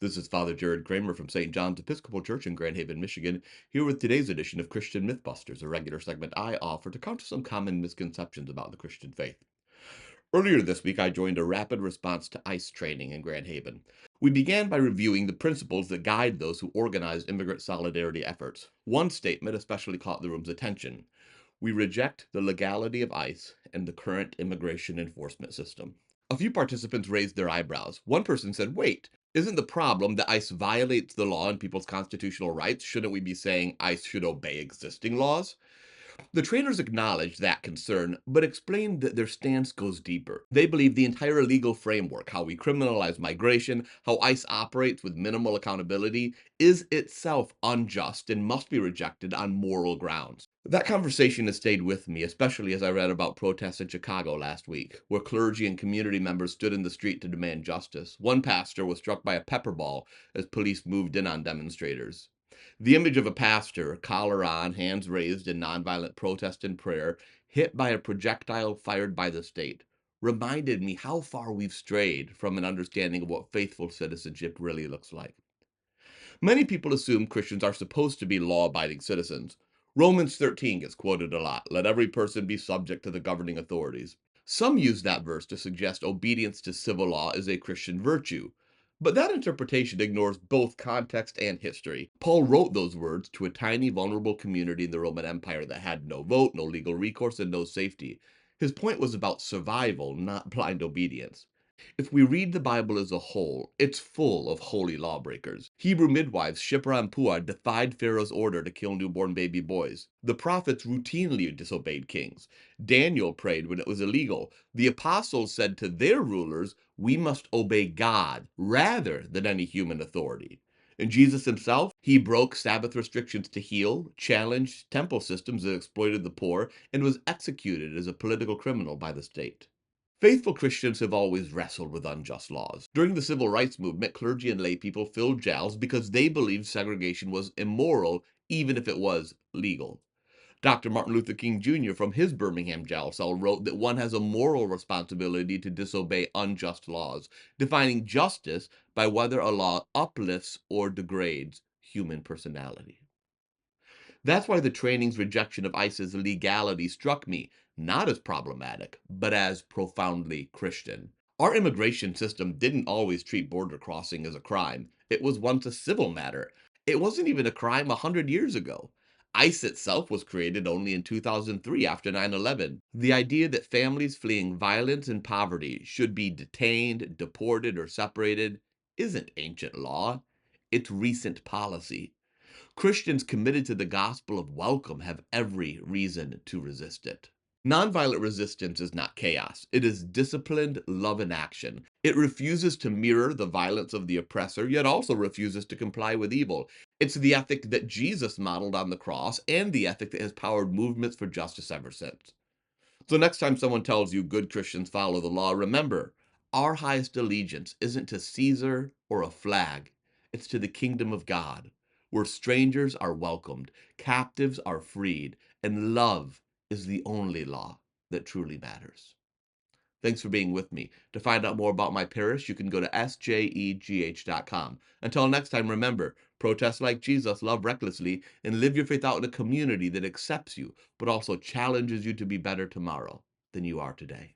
This is Father Jared Cramer from St. John's Episcopal Church in Grand Haven, Michigan, here with today's edition of Christian Mythbusters, a regular segment I offer to counter some common misconceptions about the Christian faith. Earlier this week, I joined a rapid response to ICE training in Grand Haven. We began by reviewing the principles that guide those who organize immigrant solidarity efforts. One statement especially caught the room's attention. We reject the legality of ICE and the current immigration enforcement system. A few participants raised their eyebrows. One person said, wait, isn't the problem that ICE violates the law and people's constitutional rights? Shouldn't we be saying ICE should obey existing laws? The trainers acknowledged that concern, but explained that their stance goes deeper. They believe the entire legal framework, how we criminalize migration, how ICE operates with minimal accountability, is itself unjust and must be rejected on moral grounds. That conversation has stayed with me, especially as I read about protests in Chicago last week, where clergy and community members stood in the street to demand justice. One pastor was struck by a pepper ball as police moved in on demonstrators. The image of a pastor, collar on, hands raised in nonviolent protest and prayer, hit by a projectile fired by the state, reminded me how far we've strayed from an understanding of what faithful citizenship really looks like. Many people assume Christians are supposed to be law-abiding citizens. Romans 13 gets quoted a lot. Let every person be subject to the governing authorities. Some use that verse to suggest obedience to civil law is a Christian virtue. But that interpretation ignores both context and history. Paul wrote those words to a tiny, vulnerable community in the Roman Empire that had no vote, no legal recourse, and no safety. His point was about survival, not blind obedience. If we read the Bible as a whole, it's full of holy lawbreakers. Hebrew midwives Shiphrah and Puah defied Pharaoh's order to kill newborn baby boys. The prophets routinely disobeyed kings. Daniel prayed when it was illegal. The apostles said to their rulers, we must obey God rather than any human authority. And Jesus himself, he broke Sabbath restrictions to heal, challenged temple systems that exploited the poor, and was executed as a political criminal by the state. Faithful Christians have always wrestled with unjust laws. During the civil rights movement, clergy and lay people filled jails because they believed segregation was immoral, even if it was legal. Dr. Martin Luther King Jr. from his Birmingham jail cell wrote that one has a moral responsibility to disobey unjust laws, defining justice by whether a law uplifts or degrades human personality. That's why the training's rejection of ICE's legality struck me, not as problematic, but as profoundly Christian. Our immigration system didn't always treat border crossing as a crime. It was once a civil matter. It wasn't even a crime 100 years ago. ICE itself was created only in 2003 after 9/11. The idea that families fleeing violence and poverty should be detained, deported, or separated isn't ancient law. It's recent policy. Christians committed to the gospel of welcome have every reason to resist it. Nonviolent resistance is not chaos. It is disciplined love in action. It refuses to mirror the violence of the oppressor, yet also refuses to comply with evil. It's the ethic that Jesus modeled on the cross and the ethic that has powered movements for justice ever since. So next time someone tells you good Christians follow the law, remember, our highest allegiance isn't to Caesar or a flag. It's to the kingdom of God, where strangers are welcomed, captives are freed, and love is the only law that truly matters. Thanks for being with me. To find out more about my parish, you can go to sjegh.com. Until next time, remember, protest like Jesus, love recklessly, and live your faith out in a community that accepts you, but also challenges you to be better tomorrow than you are today.